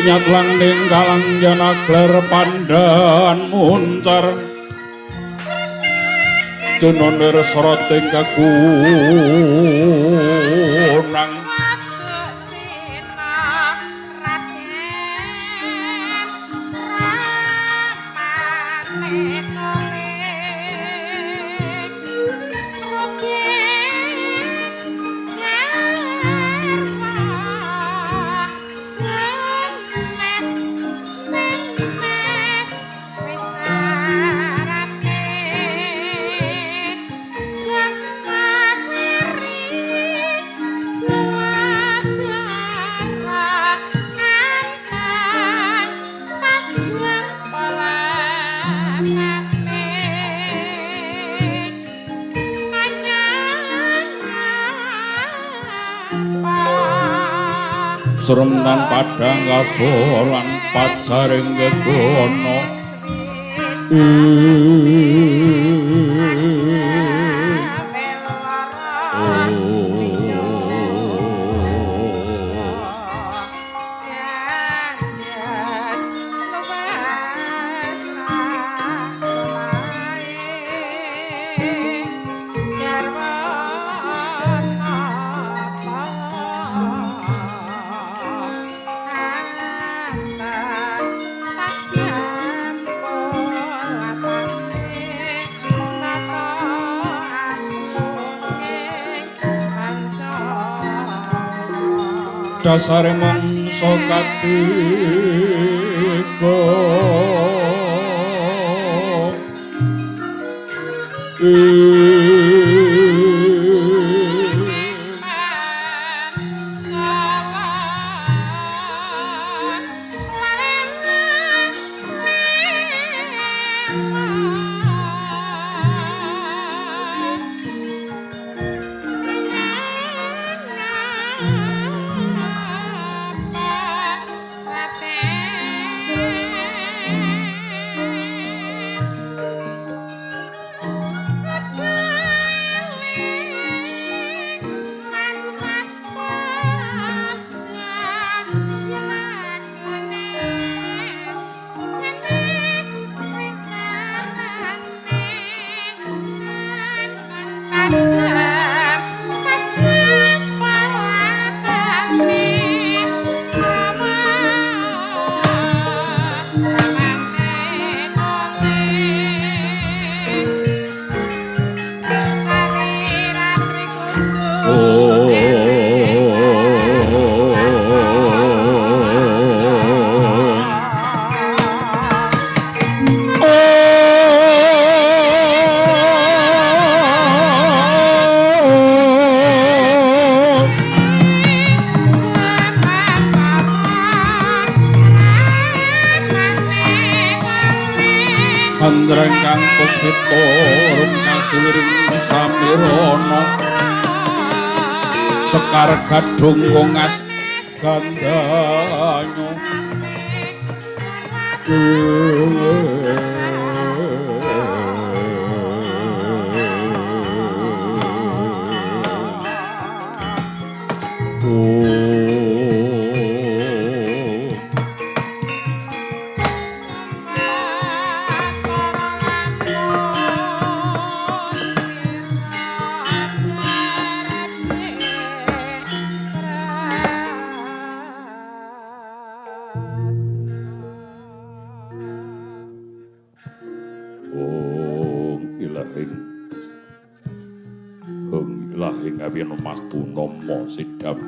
Nyatlang ning kalang janakler pandhan muncar Junonir soroting kagunang Seremnan padang kasolan pacaring gegono dasare mangsa katiga Andrengkang puspita rumasiring samirana Sekar gadung kongas gandanyo Sidam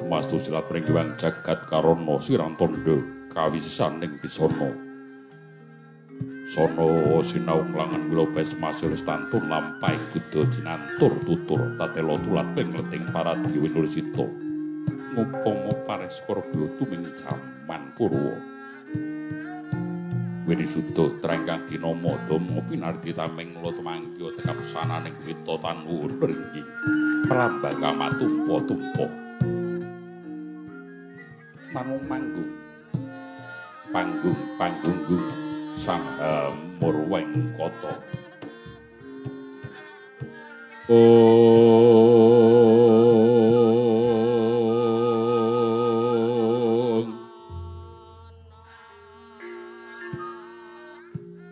Mastu silat pringgiwang jagat karono sirang tondo kawisaning pisana sono sinau klangan mila besmasil stantun lampahe kuda jinantur tutur tatelo tulat pengleting para dewi Nursita ngupama pares korba tuming jaman purwa Wirisuda trengkang dinama Dama pinarti tameng mula tumangkya tekap sananing wita tanwur ringgih prambang kamatumpa-tumpa manung manggung panggung sang murweng kota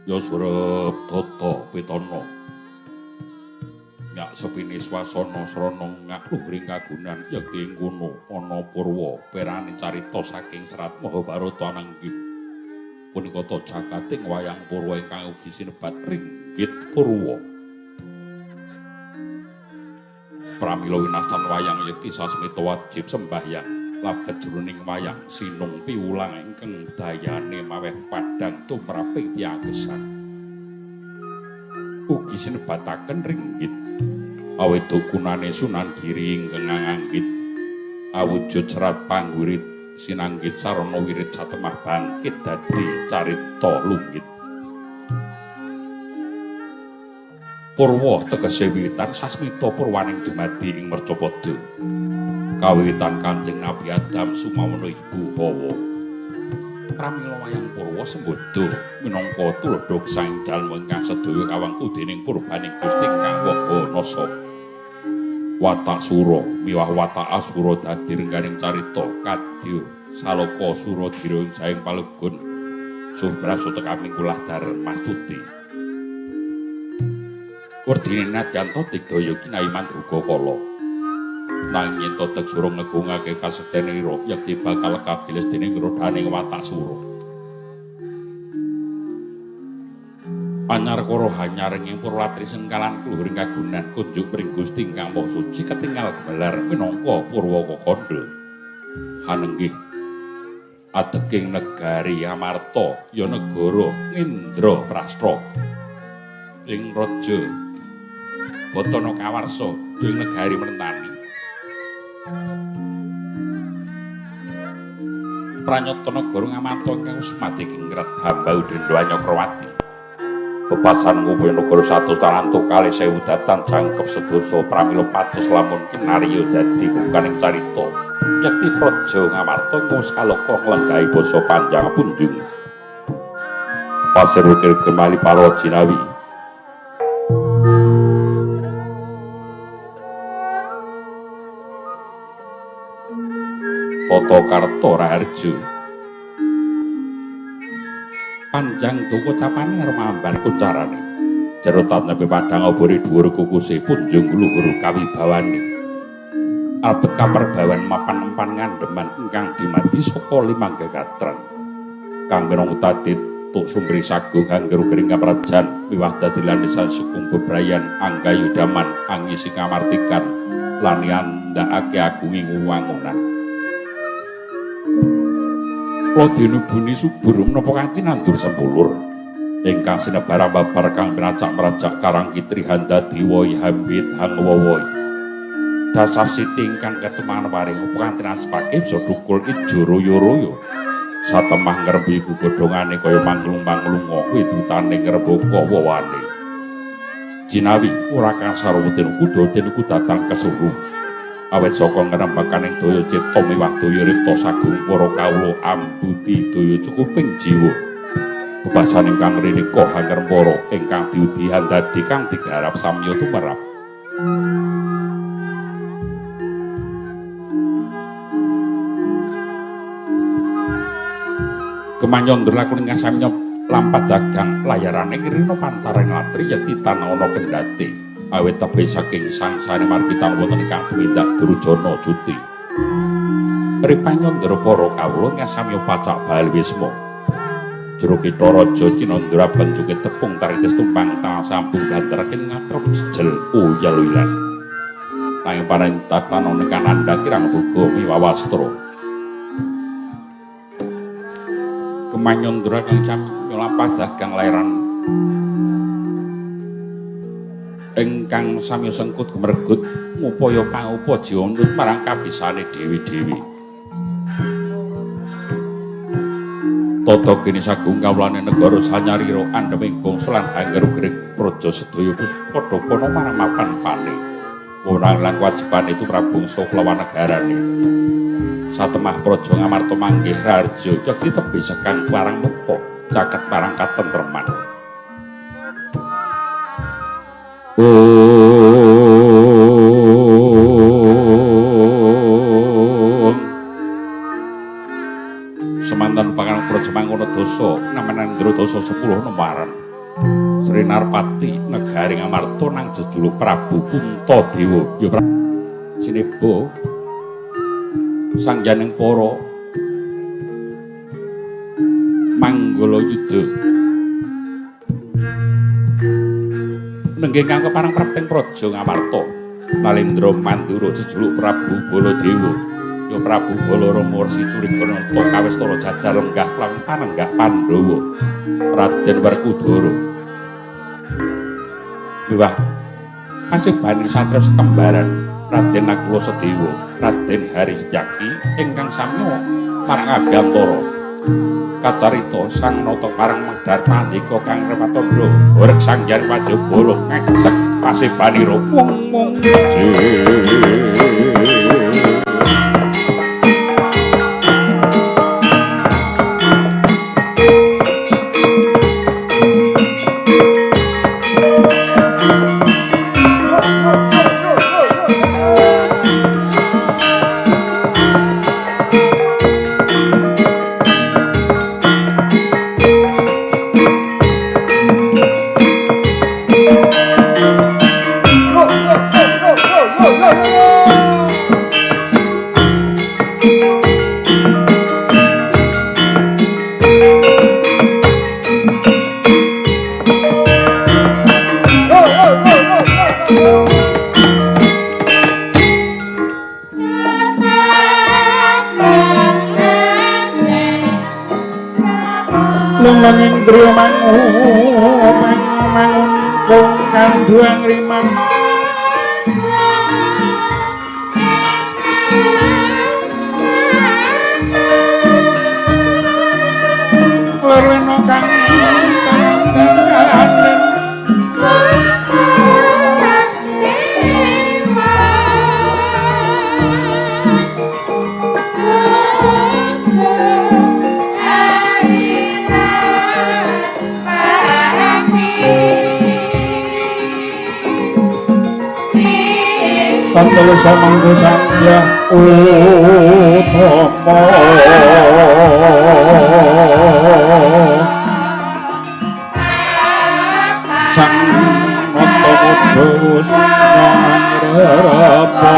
Yasrep tata pitana nyak sepini swasana srana ngakluhring kagunan yekti ing kono ana purwa perane carita saking Serat Mahabharata ananging punika ta jakating wayang purwa ingkang ugi sinebat Ringgit Purwa pramila winastan wayang yekti sasmita wajib sembahyang labet jroning wayang sinung piwulang ingkang dayane maweh padhang tumraping tiagesan ugi sinebataken ringgit awit dukunane Sunan Giri ingkang nganggit awujud serat panggurit sinanggit sarana wirid satemah bangkit dadi carita lunggit Purwa tegese wiwitan sasmita purwaning dumadi ing Mercapada kawiwitan Kanjeng Nabi Adam sumawana Ibu Hawa pramila wayang Purwa sembodo minangka tuladha gesang dalem ingkang sedaya kawangku dening purbaning Gusti ingkang Wahanasa Watasura miwah Watasura dadi rengganing carita kadya Saloka Suradira ing Jaing Palugun Subrasa tekaming kulah Darmastuti Werdine Nadyanto digdaya Kinai Mandruga kala nanging yen tek sura ngegungake kasektene ira yekti bakal kagiles dening rodaning Watasura Anyarkara hanyar ing Purwatri sengkalan kluhuring kagunan kunjuk mring Gusti ingkang Maha Suci ketinggal gelar minangka Purwakakandha hanenggih adeking negari Amarta ya negara Ngendraprastha ing raja Batana Kawarsa ing negari Mentani pranyata negara Ngamarta ingkang sumati kingrat hamba Udendra Anyakrawati bebasan ngupuhi negara 100 taranto kalih 1000 datan jangkep sedasa pramila pados lamun kinarya dadi bukaning carita yekti praja Ngamarta ingkang skaloka nglenggahi basa panjang punjung pasir ukir gemali para jinawi Tata Karta Raharja panjang duka capane arep ambar kuncarane jero tanepe padhang obore dhuwur kukuse punjung luhur kawibawane albet kaperbawan mapan-empan ngandeman ingkang dimadi saka limang gagatran kang minangka tadit tuk sumbri sagung angger gering kaprajan miwah dadi landesan sukung bebrayan anggayudaman angisi kamartikan lan yandhakake agunging wangunan Wadene buni subur menapa kanthi nandur sempulur ingkang sinebar babar kang meracak-meracak karang kitri handa diwai hambit hangwawoi dasar siti ingkang ketumangan waring apa kanthi nacepake bisa dukul ijo royo-royo satemah ngrembi godhongane kaya manglung-manglunga widutane ngrembaka wawane jinawi ora kang saruwetin kuda den datang kesuruh awet saka ngrembakaning daya cipta miwah daya ripta sagung para kawula ambuti daya cukuping jiwa bebasan ingkang rinika hangrempara ingkang diudihan dadi kang digarap samya tumrap kemanyandra lakon ingkang samya lampah dagang layarane ngrina pantaring latri yekti tanah ana kendhate awet tebe saking sangsane margitang wonten ingkang tumindak Durjana Juti. Ripanyandra para kawula ingkang sami pacak bal wisma. Jero Kitha Raja Cinandra banjuke tepung taritis tumpang tang sambung bantaraken ngatrep jejel uyel-uyelan. Nanging parentatan ana kanandha kirang boga miwawastra. Kemanyandra kang sami lampah dagang lairan ingkang sami sengkut gemergut ngupaya pangupa jiwanut marang kabisane dewi-dewi. Tata kene sagung kawulane negara sanyarira andheming bangsa lan angger-gerik praja sedaya padha kono marang mapan pane. Wewenang lan kewajiban itu prabangsa kelawan negarane. Satemah praja ngamarta manggih rarja yakti tebih sekang parang muka caket parang katentreman. Semantan panganan praja mangono dosa namenan ndra dosa 10 nemaran. Sri Narpati negari ngamarta nang jejuluk Prabu Puntadewa ya Sinebo sang janing para manggala yuda nenggih kang keparang prapting praja ngamarta Nalendra Mandura jejuluk Prabu Baladewa ya Prabu Balarama Resi Curiganata kawistara jajar lenggah lan panenggah Pandhawa Raden Werkudara Wah asih bani satria sekembaran Raden Nakula Sedewa Raden Harityaki ingkang sami marang Abiyantara kacarita sang nata parang medhar pandika kang Repatandra horeg sangjar Wajabala ngeksek pasibanira wong-wong Duang rimang lorweno kang kalanen Kantelo samanggo sandya utama sang mata modus ngrapa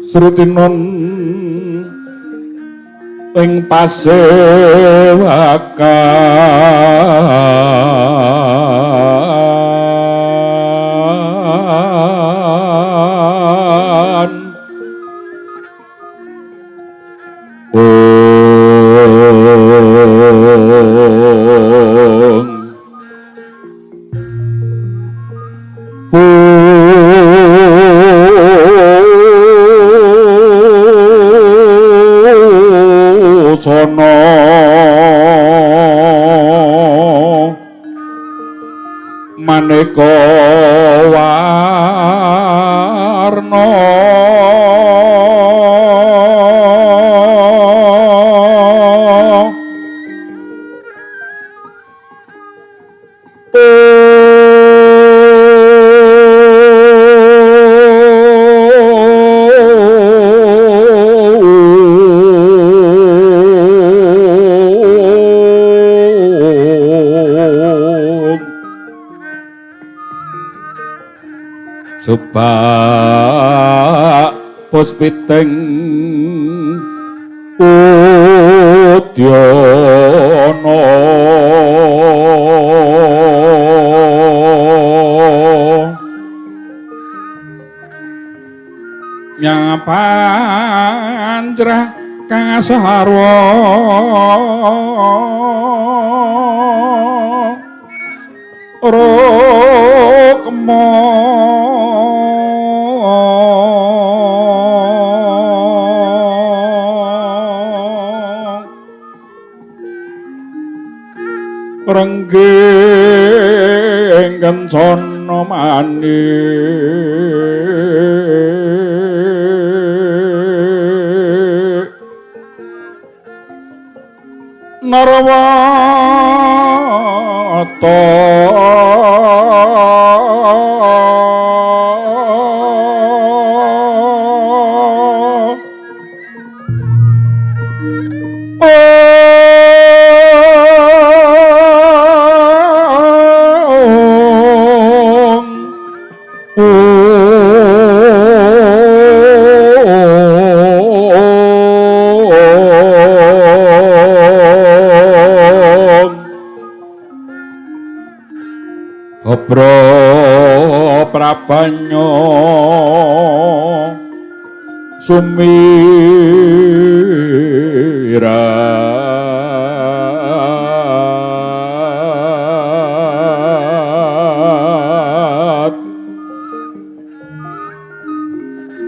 Srutinon ing pasewakan sono maneka warna Subak puspiting udyana nyapancrah kang sarwa rukma renggeng kencana manik narwata Obro prabanyo sumirat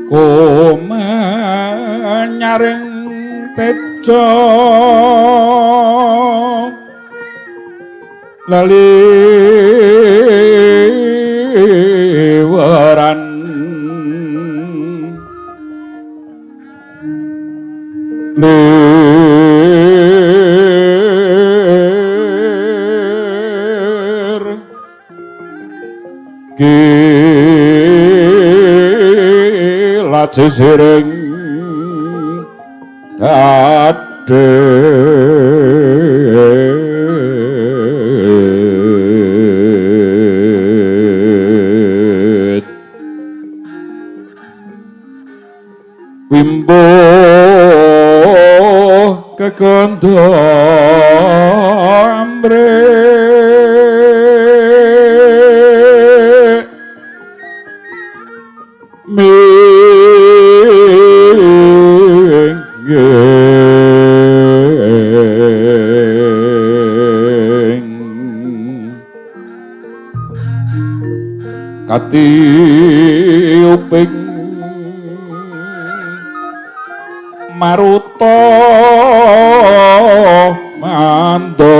kumanyaring tejo lali waran lir gila sering dade wimbo kekondo ambre kati uping maruta mando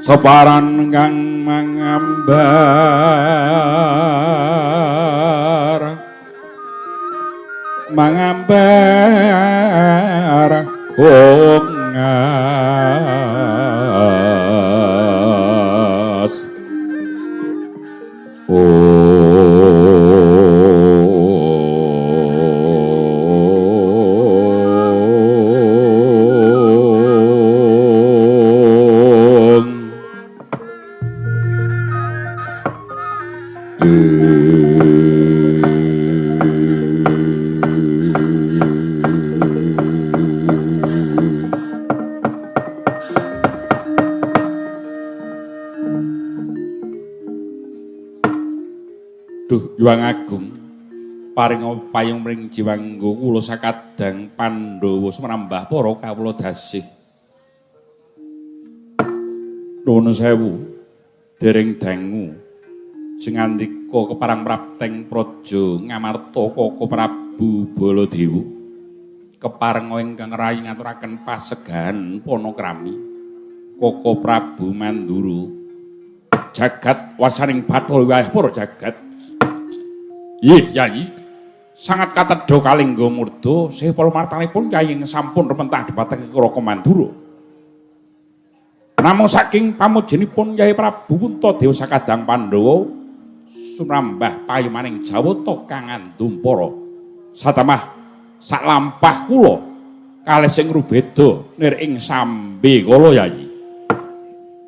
separan kang mangambar mangambar ongas Yuang Agung paring payung mring jiwanggo kula sakadang Pandhawa sumrambah para kawula dasih nuwun sewu dereng dangu sing ngandika keparang prapteng praja Ngamarta Kaka Prabu Baladewa kepareng ingkang rayi ngaturaken pasegahan panakrami Kaka Prabu Mandura jagat wasaning Bathara wayah para jagat. Ih, Yayi, sangat katedha kalingga murda sehipul martanipun Yayi sampun rementah dipateng Kaka Mandura. Namung saking pamujenipun Yayi Prabu Puntadewa sakadang Pandhawa sumrambah payumaning Jawata kang ngandhum para satamah sak lampah kula kalih sing rubeda nir ing sambe kala Yayi.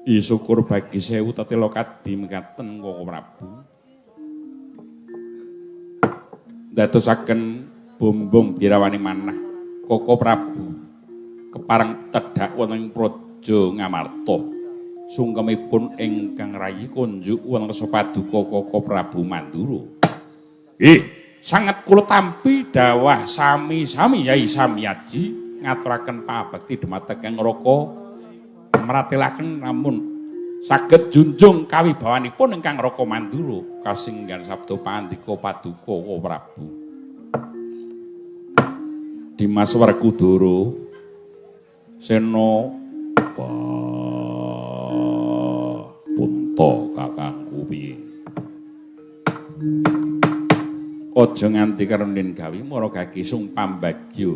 I syukur bagi sewu tetela kadi mekaten Kaka Prabu. Dadosaken bumbung birawani manah Kaka Prabu kepareng tedhak wonten ing praja Ngamarta sungkemipun ingkang rayi kunjuk wonten rasa paduka Kaka Prabu Mandura. Sanget kula tampi dawah sami-sami Yai Samyaji ngaturaken pabekti dumateng Raka mratelaken namun saged junjung kawibawanipun ingkang Raka Mandura kasinggan sabda pandika paduka Kaka Prabu. Dimas Werkudara Sena Punta kakangku piye? Aja nganti kerenin gawe mara gagisung pambagya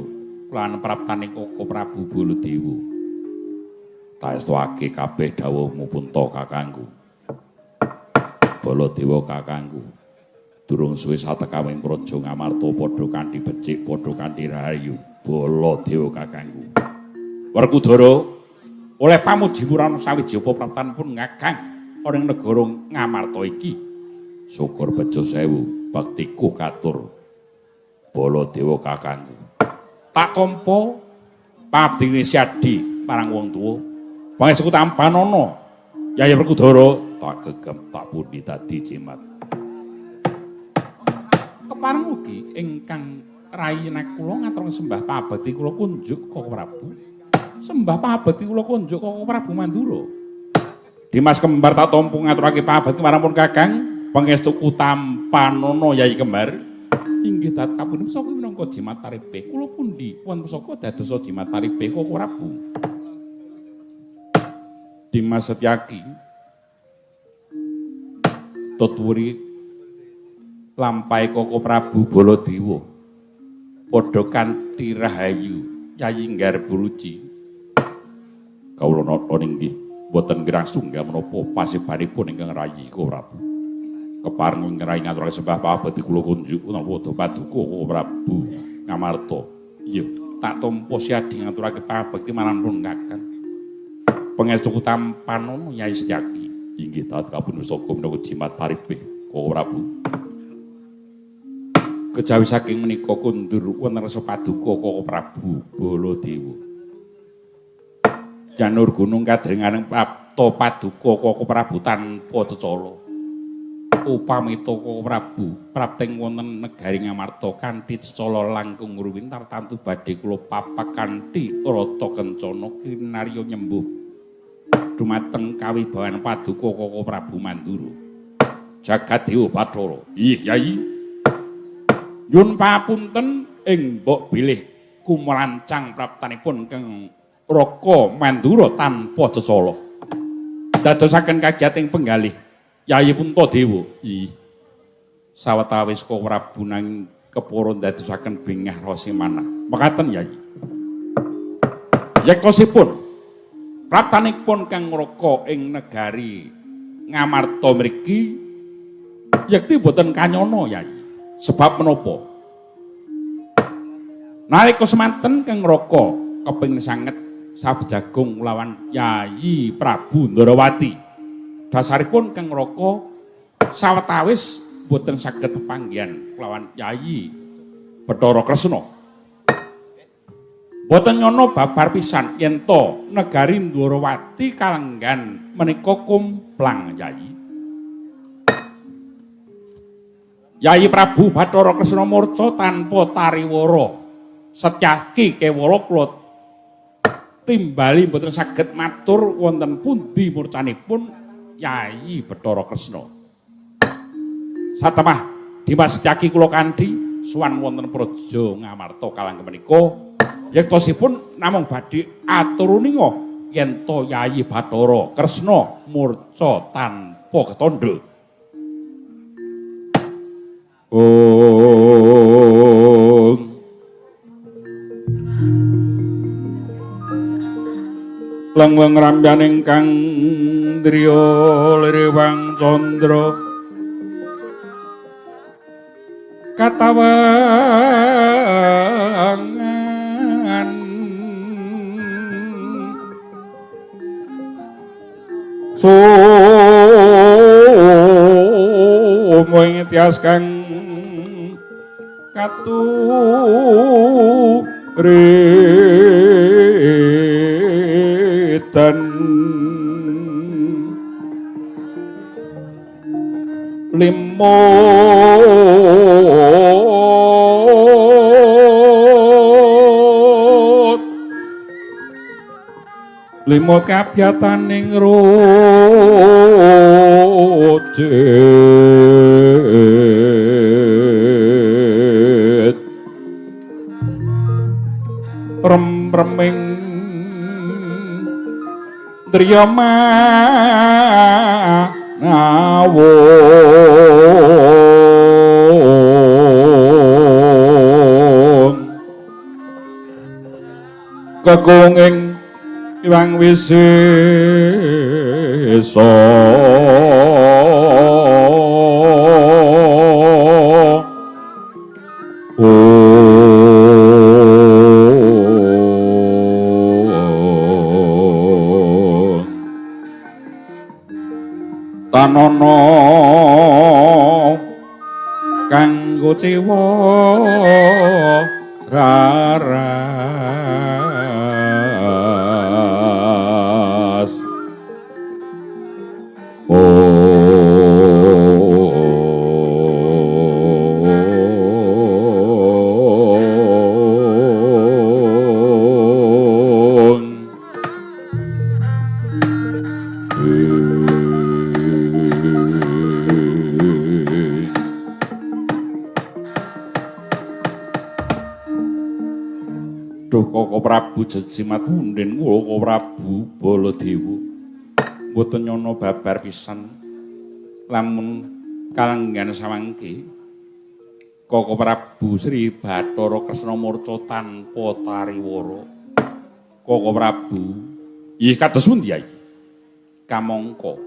lan praptane Kaka Prabu Baladewa. Taestuake kabeh dawuhmu Punta kakangku. Baladewa kakangku. Durung suwe satekawing praja Ngamarta padha kanthi becik, padha kanthi rahayu. Baladewa kakangku. Werkudara oleh pamuji murana sawiji apa praptanipun ngakang ana ing negara Ngamarta iki. Syukur bejo sewu baktiku katur. Baladewa kakangku. Tak tampa pabdine Syadi parang wong tuwa. Pangestu tampanono Yayi Werkudara tak gegem tak pundi dadi jimat. Kepareng ugi ingkang rayi nek kula ngaturaken sembah pabekti kula kunjuk Kaka Prabu. Sembah pabekti kula kunjuk Kaka Prabu Mandura. Dimas Kembar tak tampa ngaturake pabekti marang Kakang Pangestu Tampanono Yayi Kembar. Inggih dat kapundi saka minangka jimat taripe kula pundi wonten pusaka dadosa jimat taripe Kaka Prabu. Dimas Setyaki tutwuri lampahe Kaka Prabu Baladewa padha kanthi rahayu Yayi Nggarburuci. Kawula nata inggih boten kirang sunggal menapa pasibanipun ingkang rayi Kaka Prabu. Kepareng ingkang rayi ngaturaken sembah pabekti kula kunjuk napa paduka Kaka Prabu Ngamarta. Iya, tak tampa Syadi ngaturake pabekti marang Kakang Pangestu Tampanono Yayi Setyaki. Inggih taat kapundi saka minangka jimat paripe Kaka Prabu. Kejawi saking menika kundur wonten rasa paduka Kaka Prabu Baladewa. Janur gunung kadringaning prapta paduka Kaka Prabu tanpa cecala. Upamita Kaka Prabu prapting wonten negari Ngamarta kanthi cecala langkung ruwin tartamtu badhe kula papak kanthi rata kencana kinarya nyembuh dumateng kawibawan paduka Kaka Prabu Mandura. Jagat Dewa Bathara. Yayi. Nyuwun papunten ing mbok bilih kumrancang praptanipun kang Raka Mandura tanpa cecala. Dadosaken kagiyating penggalih Yayi Puntadewa. Sawetawis Kaka Prabu nang kepurun dadosaken bingah rasa manah. Mekaten Yayi. Yektosipun praptanipun Kang Ngraka ing negari Ngamarta mriki yekti boten kanyana Yayi. Sebab menapa? Nalika semanten Kang Ngraka kepingin sanget sabejagung lawan Yayi Prabu Ndarawati. Dasaripun Kang Ngraka sawetawis boten saged pepanggihan lawan Yayi Bathara Kresna. Boten nyono babar pisan yen to negari Ndarawati kalenggan menika kumplang Yayi. Yayi Prabu Bathara Kresna murca tanpa tariwara. Setyaki kewala kula timbali boten saged matur wonten pundi murcanipun Yayi Bathara Kresna. Satemah Dimas Setyaki kula kanthi suwan wonten praja Ngamarta kalenggan menika yektosipun namung badhe aturuninga yen to Yayi Bathara Kresna murca tanpa ketandha. Lengweng ramyan ingkang driya lirewang candra katawangan sumoing tias kang katuritan limut kabyataning rojet reming driya manawon kekunging iwang wisesa tanana kanggo cewa raras Koko Prabu Jejimat Punden Koko Prabu Baladewa mboten nyono babar pisan lamun kalenggan samangke Koko Prabu Sri Bathara Kresna murca tanpa tariwara. Koko Prabu inggih kados pundi Yai? Kamangka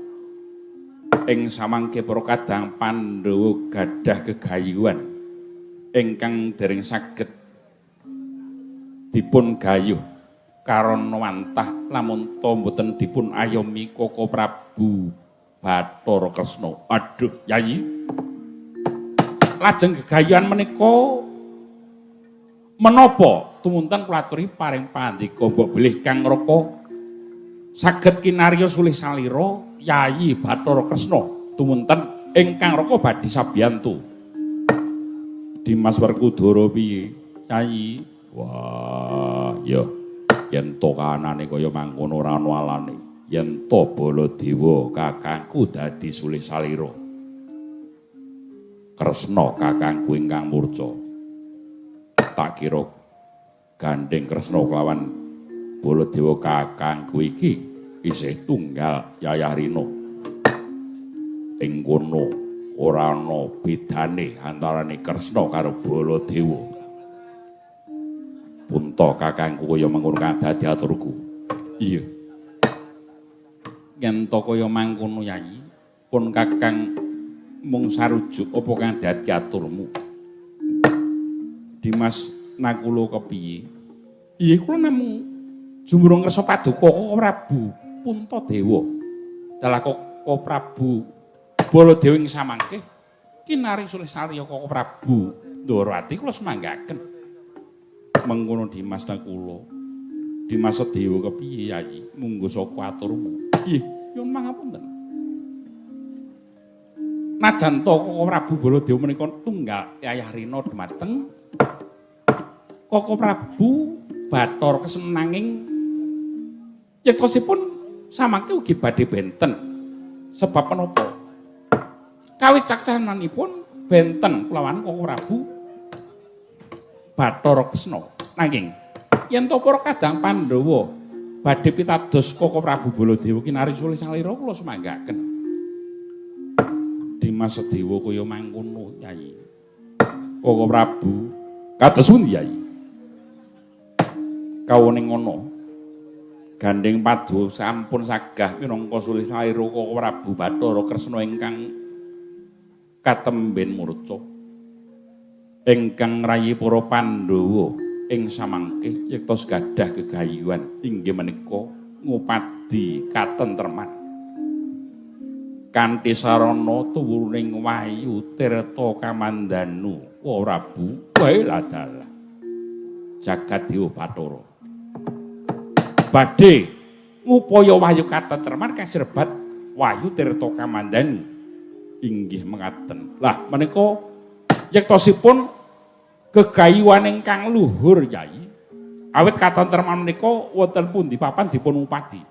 ing samangke para kadang Pandhawa gadah gegayuhan ingkang dereng saged dipun gayuh karana wantah lamun ta mboten dipun ayomi Koko Prabu Bathara Kresna. Aduh Yayi, lajeng gegayuhan menika menapa tumunten kula aturi paring pandika mbok bilih Kang Ngraka saged kinarya sulih salira Yayi Bathara Kresna tumunten ingkang Ngraka badhe sabiyantu. Dimas Werkudara piye Yayi? Wah, ya yen to kanane kaya mangkono ora ana alane. Yen to Baladewa kakangku dadi sulih salira. Kresna kakangku ingkang murca. Tak kira gandeng Kresna kelawan Baladewa kakangku iki isih tunggal Yayah Rina. Ing kono ora ana bedane antarane Kresna karo Baladewa. Punta kakangku kaya mengkono dadi aturku. Iya. Yen to kaya mangkono Yayi, pun kakang mung sarujuk apa kang dadi aturmu. Dimas Nakula kepiye? Iya kula namung jumurung ngersa paduka Koko Prabu Puntadewa. Dalah Koko Prabu Baladewa ing samangke kinari sulih sarya Koko Prabu Ndorowati kula semanggaken. Mengkono Dimas Nakula. Dimas Sedewa kepiye Yayi? Munggo saka aturmu. Nggih, nyuwun pangapunten. Najan to Koko Prabu Baladewa menika tunggal Yayah Rina dhumateng Koko Prabu Bathara Kesenanging yektosipun samangke ugi badhe benten. Sebab menapa? Kawicaksananipun benten kelawan Koko Prabu Bathara Kesna. Nanging yen to para kadang Pandhawa badhe pitados Koko Prabu Baladewa kinari sulih salira kula semanggaken. Dimas Sedewa kaya mangkono Yayi. Koko Prabu kados pundi Yayi? Kawoning ngono gandeng padu sampun sagah minangka sulih salira Koko Prabu Bathara Kresna ingkang katemben murca ingkang rayi para Pandhawa ing samangke yektos gadah gegayuhan inggih menika ngupadi katentreman kanthi sarana tuwuning wayu tirta kamandanu Prabu wae ladalah jagat Dewa Bathara badhe ngupaya wahyu katentreman kasebat wahyu tirta kamandanu inggih mekaten. Lah menika yektosipun gegayuhan ingkang luhur Yayi. Awit katentreman menika wonten pundi papan dipun upadi.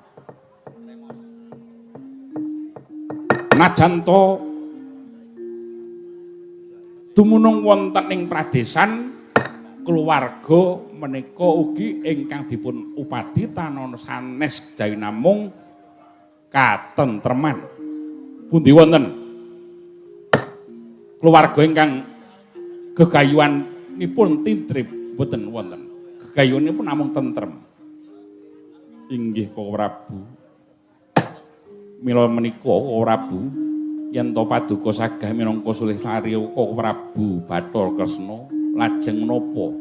Najan to dumunung wonten ing pradesan keluarga menika ugi ingkang dipun upadi tanon sanes jayi namung katentreman. Pundi wonten keluarga ingkang gegayuhanipun tintrip boten wonten. Gegayuhanipun namung tentrem. Inggih Koko Prabu. Mila menika Koko Prabu yen to paduka sagah minangka sulih sarya Koko Prabu Bathara Kresna lajeng menapa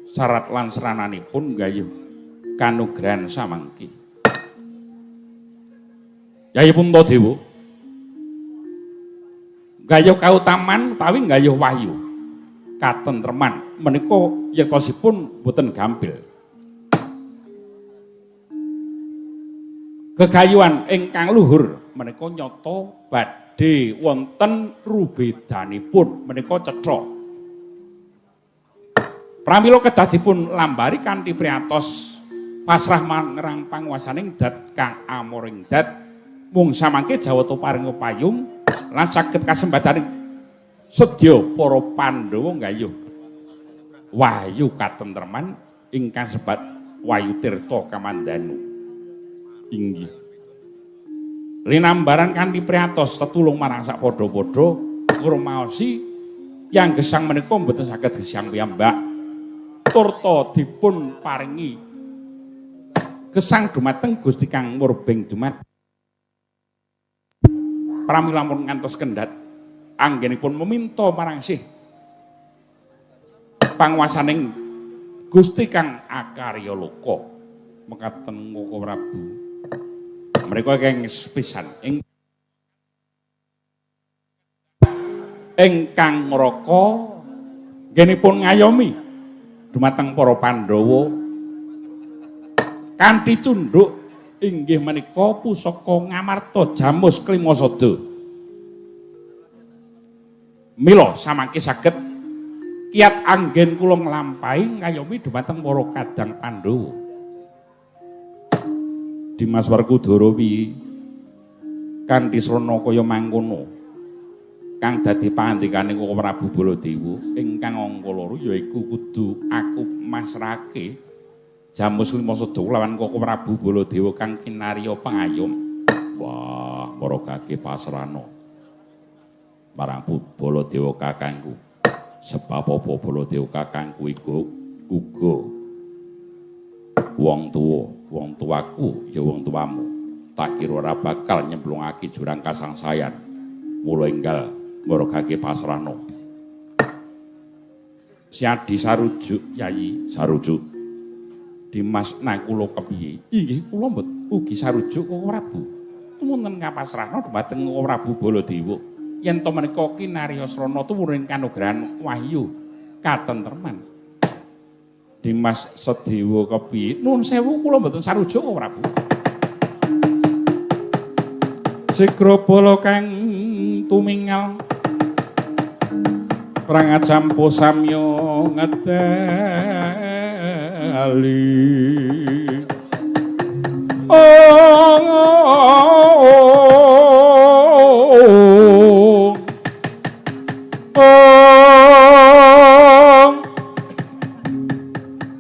syarat lan serananipun gayuh kanugrahan samangke. Yayi Puntadewa gayuh kautaman utawi gayuh wahyu katentreman menika yektosipun boten gampil. Gegayuhan ingkang luhur menika nyata badhe wonten rubedanipun menika cetha. Pramila kedah dipun lambari kanthi priatos pasrah marang panguwasaning dat kang amoring dat mung samangke Jawata paring payung lan saged kasembadaning sedya para Pandhawa nggayuh wahyu katentreman ingkang sebat wayu tirta kamandanu inggih linambaran kanthi priatos tetulung marang sak padha-padha ngrumaosi yang gesang menika mboten saged gesang piyambak turta dipun paringi gesang dumateng Gusti Kang Murbeng dumat pramila mun ngantos kendhat anggenipun meminta marang sih panguwasaning Gusti Kang Akarya Loka mekaten Koko Prabu mereka kenging pisan ingkang ngraka nggenipun ngayomi dumateng para Pandhawa kanthi cundhuk inggih menika pusaka Ngamarta Jamus Klimasada. Mila samangke saged kiat anggen kula nglampahi ngayomi dumateng para kadang Pandhawa. Dimas Werkudara piye kanthi srana kaya mangkono kang dadi pangandikane Koko Prabu Baladewa ingkang angka loro yaiku kudu aku masrahake Jamus Klimasada lawan Koko Prabu Baladewa kang kinarya pangayom. Wah, para gage pasrana. marang Baladewa kakangku. Sebab apa Baladewa kakangku iku uga wong tuaku ya wong tuamu. Tak kira ora bakal nyemplungake jurang kasangsayan. Mula enggal ngorogake pasrahno. Siadi sarujuk Yayi, sarujuk. Dimas nang kula kepiye? Inggih kula ugi sarujuk kok Prabu. Tumunten kapasrahna dhumateng Prabu Baladewa. Yen to menika kinariyasrana tuwuring kanugrahan wahyu katentreman. Dimas Sedewa kepiye? Nuwun sewu kula mboten sarujuk kok Prabu. Sigra bala kang tumingal prangat sampo samya ngedali.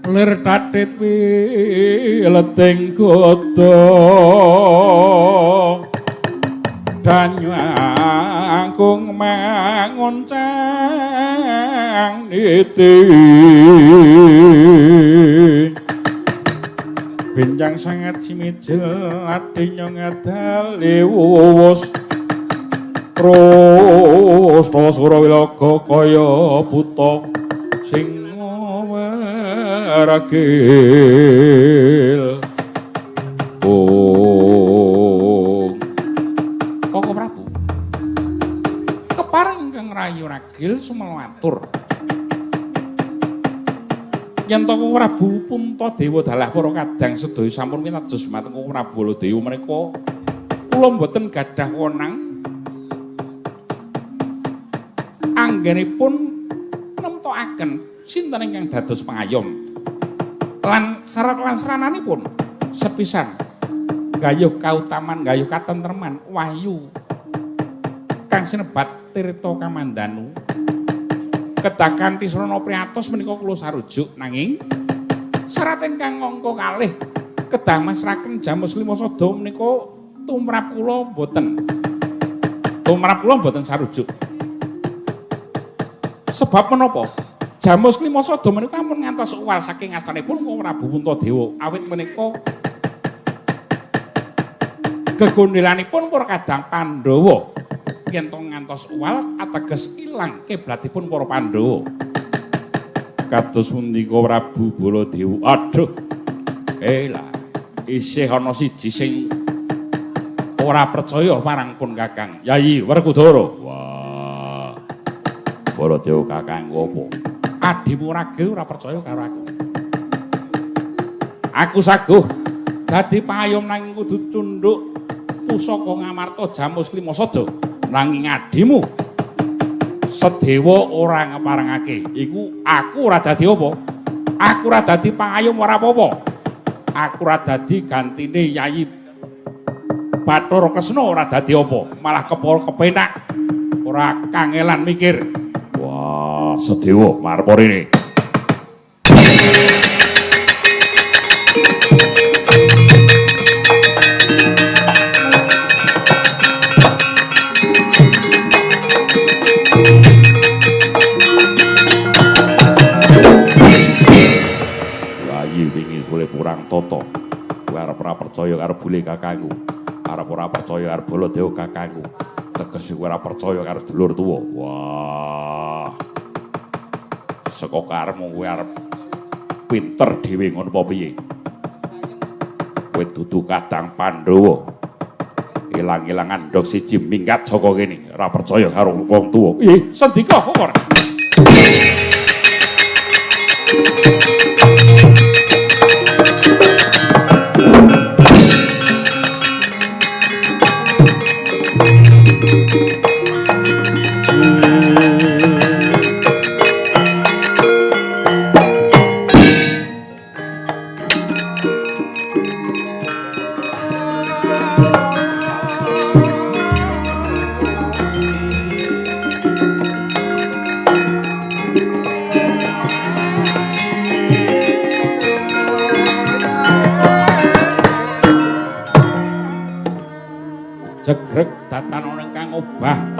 Lir tatit wileting godhong danyangkung mangoncang niti benjang sangat simijil adinya ngadali wuwus Krusna Surawilaga kaya buta sing ragil. Koko Prabu kepareng ingkang rayu ragil sumelatur yen to Koko Prabu Puntadewa dalah para kadang sedaya sampun pinados dumateng Koko Prabu Baladewa menika kula mboten gadah wenang anggenipun nemtokaken sinten ingkang dados pangayom lan syarat lan serananipun sepisan gayuh kautaman gayuh katentreman wahyu kang sinebat tirta kamandanu kedah kanthi srana priatos menika kula sarujuk nanging syarat ingkang angka kalih kedah masraken Jamus Lima Sada menika tumrap kula mboten sarujuk sebab menapa Jamus Lima Sada menika ampun ngantos uwal saking astanipun Koko Prabu Puntadewa awit menika gegondelanipun para kadang Pandhawa yen to ngantos uwal ateges ilang kiblatipun para Pandhawa. Kados pundi Koko Prabu Baladewa? Aduh. Lah, isih ana siji sing ora percaya marang pun Kakang Yayi Werkudara. Wah. Baladewa Kakang apa? Adimu ragil ora percaya karo aku. Aku saguh dadi payom nanging kudu cunduk pusaka ngamarta Jamus Lima Sada. Nanging adimu Sedewa ora ngeparengake. Iku aku ora dadi apa? Aku ora dadi pangayom ora apa-apa. Aku ora dadi gantine Yayi Bathara Kresna ora dadi apa? Malah kepara kepenak. Ora kangelan mikir. Wah, Sedewa marporine. Kurang toto kowe arep ora percaya karo bule kakangku arep ora percaya karo Baladewa kakangku tegese kowe ora percaya karo dulur tuwa. Wah saka karepmu kowe arep pinter dhewe ngono apa piye? Kowe dudu kadang Pandhawa ilang-ilangan ndok siji minggat saka kene ora percaya karo wong tuwa. Ih sendika kok ora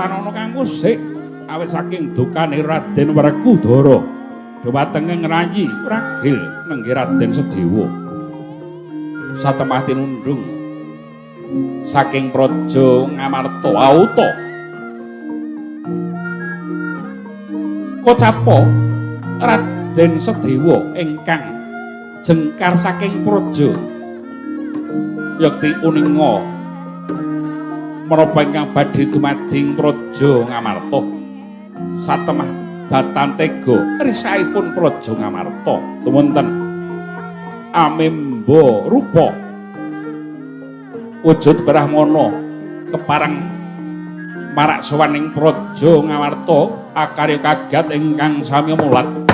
Pranana kang musik awit saking dukane Raden Werkudara dhumateng ngrayi ragil nenggih Raden Sedewa satemah tinundung saking praja Ngamarta auta kocapa Raden Sedewa ingkang jengkar saking praja yakti uninga menapa ingkang badhe dumading praja Ngamarta satemah datan tega risaipun praja Ngamarta tumunten amemba rupa wujud Brahmana kepareng marak sowaning praja Ngamarta akarya kagat ingkang sami mulat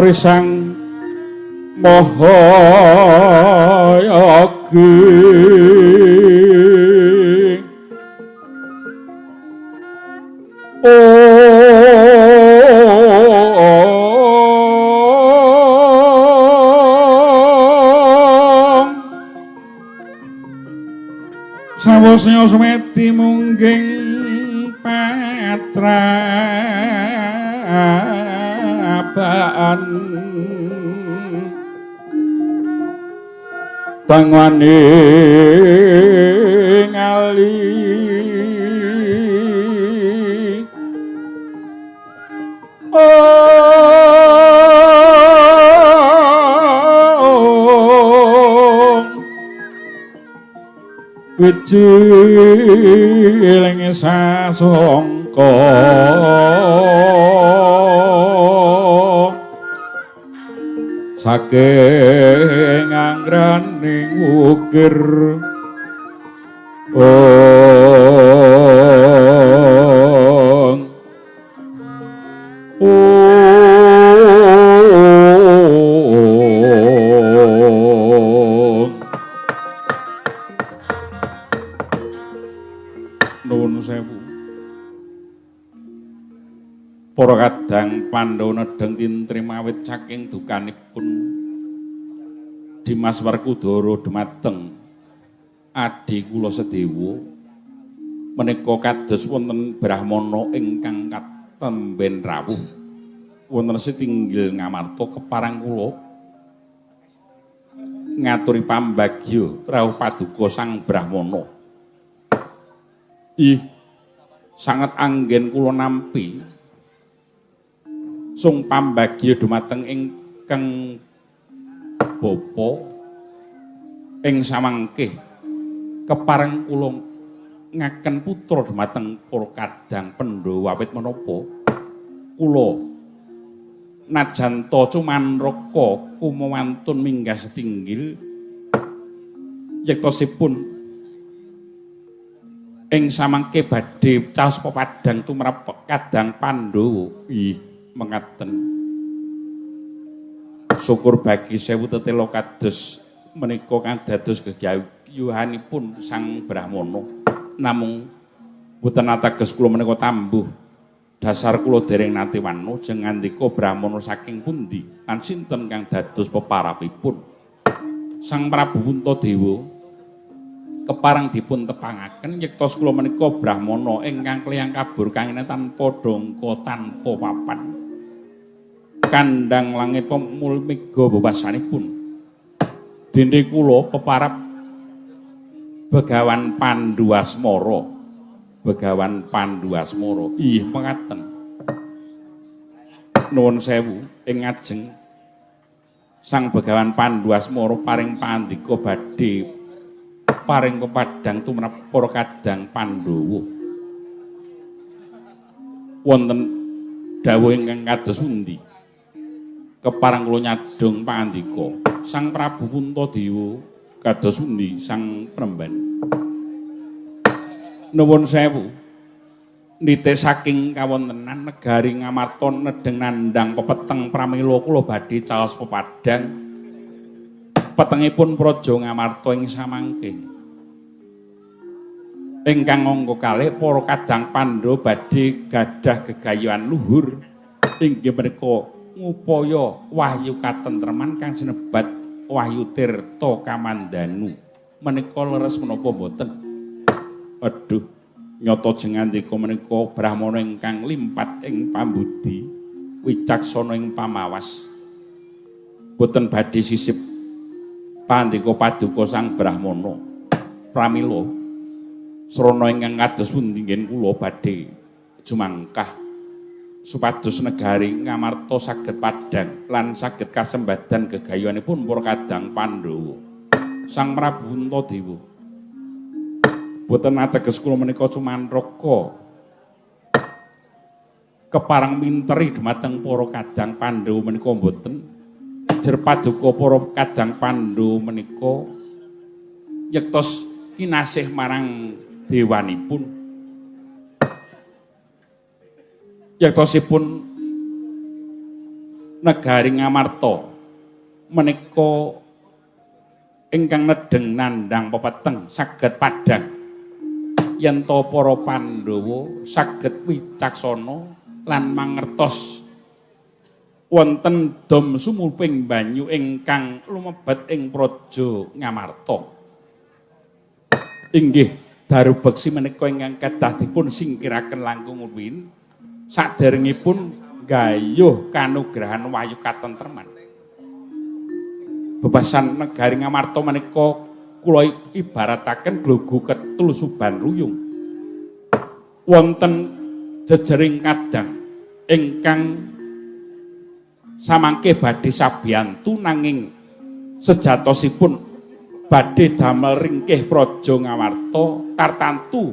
Risang Maha Yogi Sawasya Sumeti mungging patrabaan tangwane ngali wijiling sasongko saking anggraning ukir nuwun sewu para kadang Pandhawa nedheng tintrim awit saking dukanipun Dimas Werkudara dhumateng adi kula Sedewa menika kados wonten Brahmana ingkang katemben rawuh wonten Sitinggil Ngamarta keparang kula ngaturi pambagya rawuh paduka Sang Brahmana. Ih sanget anggen kula nampi sung pambagya dhumateng ingkang bapa ing samangke kepareng kula ngaken putra dhumateng para kadang Pandhawa awit menapa kula najanta cumanraka kumawantun minggah Setinggil yektosipun ing samangke badhe caos pepadang tumrap kadang Pandhawa. Ih mengaten syukur bagi sewu tetela kados menika kang dados gegayuhanipun Sang Brahmana namung boten ateges kula menika tambuh dasar kula dereng nate wano jeng ngandika Brahmana saking pundi lan sinten kang dados peparapipun. Sang Prabu Puntadewa keparang dipun tepangaken yektos kula menika Brahmana ingkang kliyang kabur kangene tanpa dongko tanpa papan kandhang langit pemul mega bebasanipun dene kula peparap Begawan Pandhuasmara Begawan Pandhu Asmara. Ih, mekaten. Nuwun sewu ing ngajeng Sang Begawan Pandhu Asmara paring pandika badhe paring pepadang tumrap para kadang Pandhawa. Wonten dawuh ingkang kados pundi? Kepareng kula nyadong pangandika. Sang Prabu Puntadewa kados pundi Sang Premban? Nuwun sewu. Nite saking kawontenan negari Ngamarta nedeng nandhang pepeteng pramila kula badhe caos pepadang. Petengipun Praja Ngamarta ing samangke. Ingkang angka kalih para kadang Pandhawa badhe gadah gegayuhan luhur inggih menika ngupaya wahyu katentreman kang sinebat wahyu tirta kamandanu. Menika leres menapa boten? Aduh, nyata jengandika menika Brahmana ingkang limpat ing pambudi, wicaksana ing pamawas. Boten badhe sisip pandika paduka Sang Brahmana. Pramila srana ingkang kados pundi nggih kula badhe jumangkah supados negari Ngamarta saged padhang lan saged kasembadan gegayuhanipun para kadang Pandhawa. Sang Prabu Puntadewa boten ateges kula menika cumanraka kepareng minteri dumateng para kadang Pandhawa menika boten. Jer paduka para kadang Pandhawa menika yektos kinasih marang dewanipun. Yektosipun negari Ngamarta menika ingkang nedeng nandhang pepeteng saged padhang yen to para Pandhawa saged wicaksana lan mangertos wonten dom sumuping banyu ingkang lumebet ing praja Ngamarta. Inggih daru beksi menika ingkang kedah dipun singkiraken langkung rumiyin saderengipun gayuh kanugrahan wahyu katentreman. Bebasan negari Ngamarta menika kula ibarataken glogo ketul suban ruyung. Wonten jejering kadang ingkang samangke badhe sabiyantu nanging sejatosipun badhe damel ringkih praja Ngamarta tartantu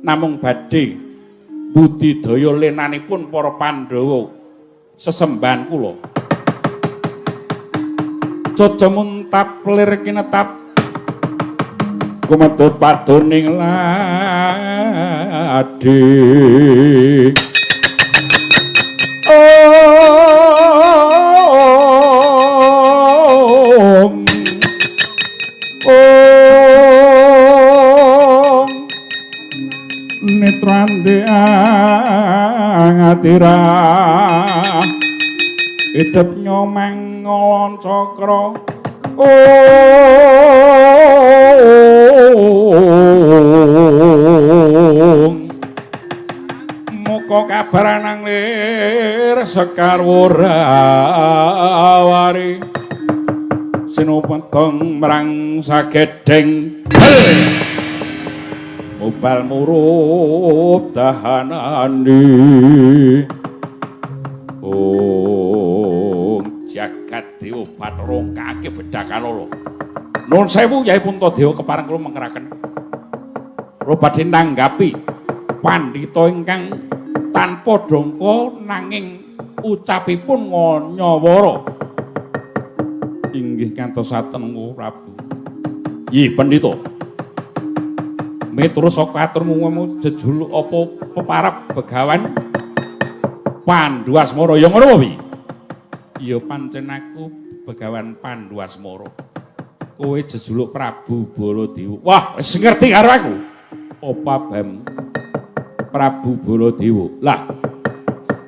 namung badhe budidaya lenanipun para Pandhawa sesembahan kula. Cocemuntap lir kinetap kumedhut padoning ladi. Netrande angatira idep nyomeng ngolon cakra muka kabaranang lir sekar wurawari sinupeteng marang sagedeng mubal murup dahanani jagat dewa Bathara kake bedakalala. Nuwun sewu Yai Puntadewa kepareng kula mengkeraken. Kula badhe nanggapi pandhita ingkang tanpa dongko nanging ucapipun nganyawara. Inggih kantosaken Prabu. Nggih pendhita. Miturut saka aturmu jejuluk apa peparap Begawan Pandhu Asmara ya ngono wae. Ya pancen aku Begawan Pandhu Asmara. Kowe jejuluk Prabu Baladewa. Wah, wis ngerti karo aku. Apa bam Prabu Baladewa.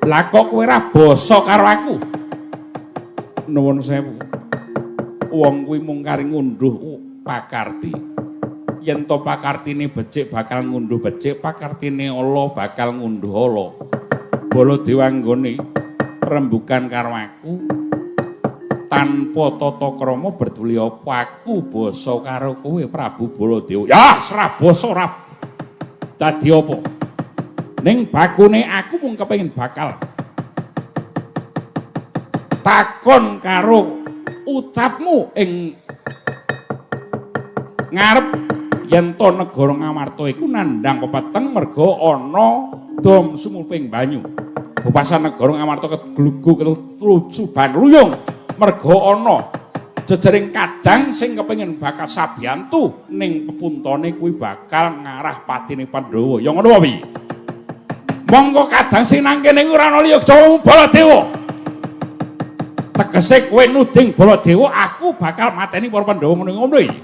Lah kok kowe ra basa karo aku. Nuwun sewu. Wong kuwi mung kari ngunduh pakarti. Yen to pakartine becik bakal ngunduh becik, pakartine ala bakal ngunduh ala. Baladewa nggone rembugan karo aku tanpa tata krama berduli apa aku basa karo kowe Prabu Baladewa. Ya, ora basa ora. Dadi apa? Ning bakune aku mung kepengin bakal takon karo ucapmu ing ngarep yen to negara Ngamarta iku nandhang pepeteng merga ana dom sumuping banyu. Bebasan negara Ngamarta keglugu ketrucuban ruyung merga ana jejering kadang sing kepengin bakal sabiyantu ning pepuntane kuwi bakal ngarah patine Pandhawa. Ya ngono wae. Monggo kadang sinang kene ora ana liya Jawa Baladewa. Tegese kowe nuding Baladewa aku bakal mateni para Pandhawa ngono-ngono iki.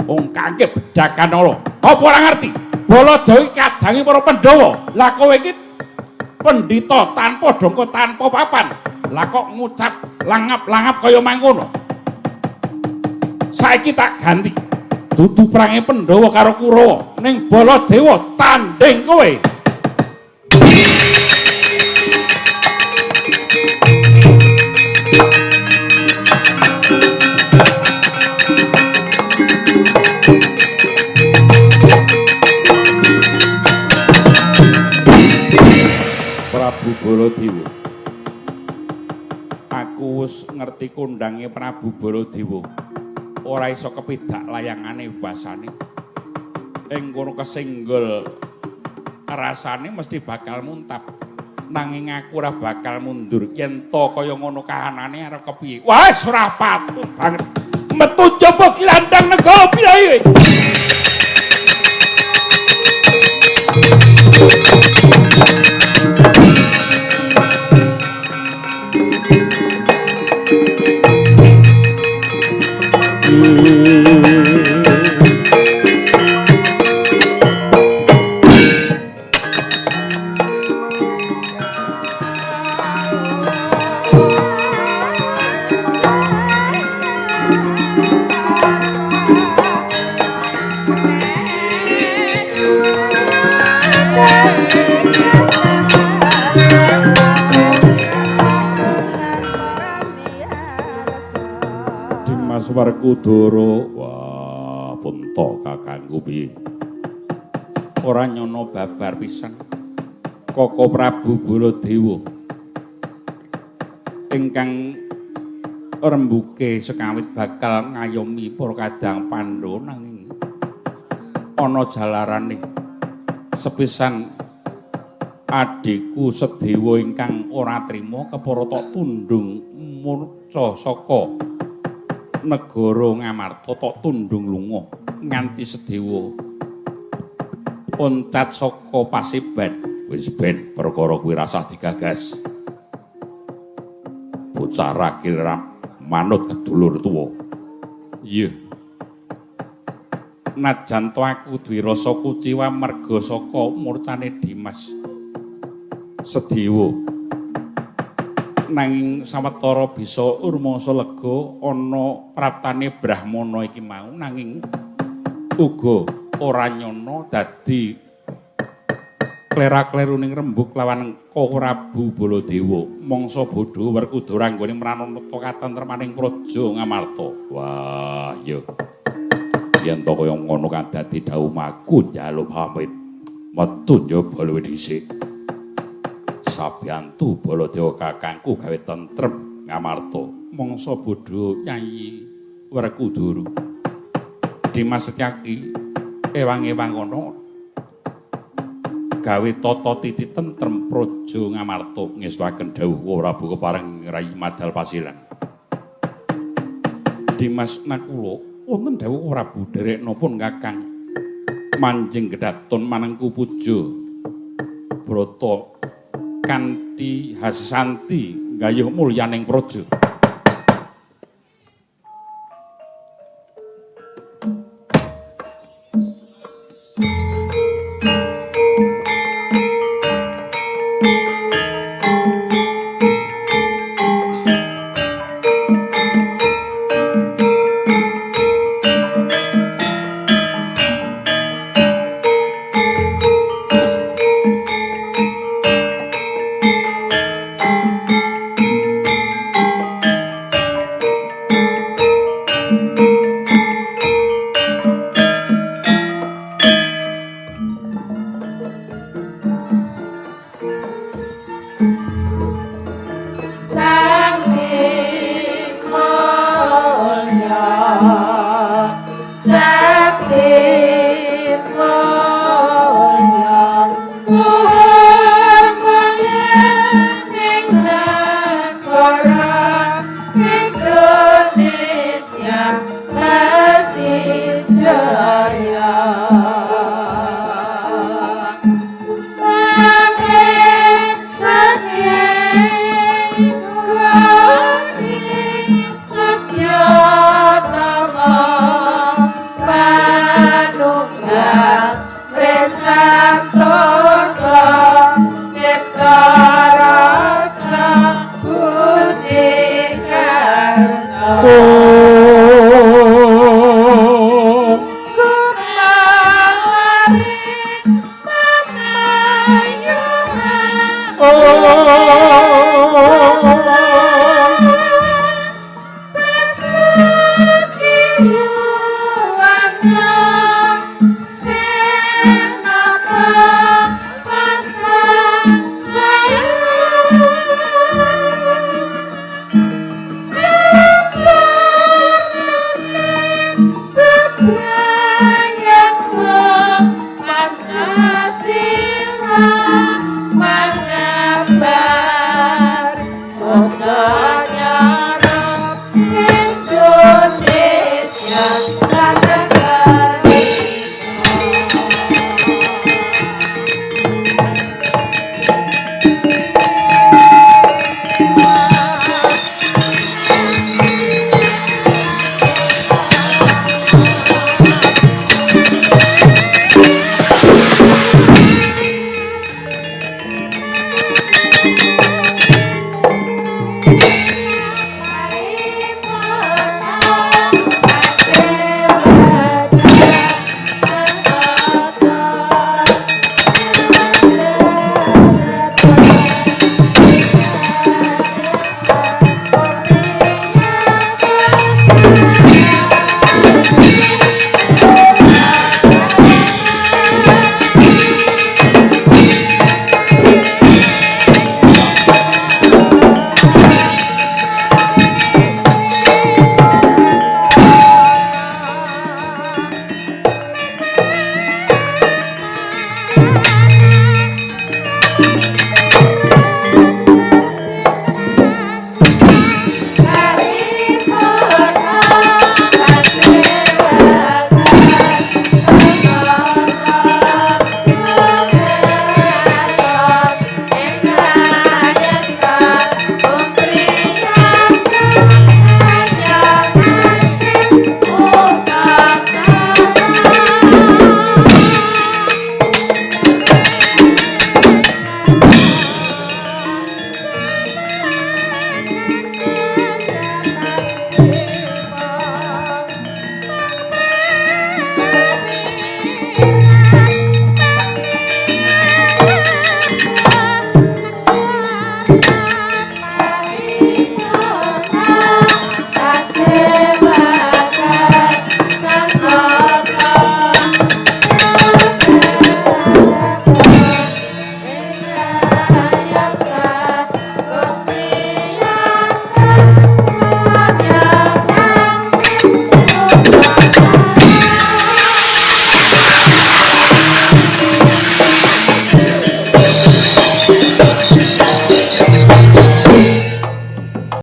Wong kangge bedakan ala. Apa ora ngerti? Baladewa iki kadange para Pandhawa. Lah kowe iki pendhita tanpa dongko tanpa papan. Lah kok ngucap langap-langap kaya mangkono. Saiki tak ganti. Dudu prange Pandhawa karo Kurawa ning Baladewa tanding kowe. Prabu Baladewa. Aku wis ngerti kondange Prabu Baladewa. Ora iso kepidak layangane basane. Ing kono kesenggol rasane mesti bakal muntap. Nanging aku ora bakal mundur yen to kaya ngono kahanane arep kepiye. Wes ora patut banget. Metu coba glandang negara piye. Werkudara, wah punta kakangku piye. Ora nyono babar pisan. Koko Prabu Baladewa ingkang rembuke sekawit bakal ngayomi para kadang Pandhawa nanging ana jalarane sepisan adikku Sedewa ingkang ora trima kepara tok tundung murca saka negara Ngamarta tok tundung lunga nganti Sedewa oncat saka Paseban. Wis ben perkara kuwi rasah digagas. Bocah ragil manut kedulur tuwa. Iya. Najan to aku duwe rasa kuciwa merga saka murcane Dimas Sedewa. Nanging sawetara bisa urmasa lega ana praptane Brahmana iki mau nanging uga ora nyono dadi klera-kleruning rembug lawan Prabu Baladewa mangsa bodho Werkudara anggone mranata katentremaning praja Ngamarta. Wah, ya. Yen to kaya ngono kan dadi dawuhku njaluk pamit metu njaba luwih dhisik. Sabiyantu Baladewa kakangku gawe tentrem Ngamarta mangsa bodho Yayi Werkudara. Dimas Setyaki ewang-ewang kono gawe tata titi tentrem praja Ngamarta ngestuaken dawuh Prabu kepareng Rayi Madal Pasilan. Dimas Nakula wonten dawuh Prabu derekna pun kakang manjing gedhaton manengku puja brata kanthi hasanti gayuh mulyaning praja.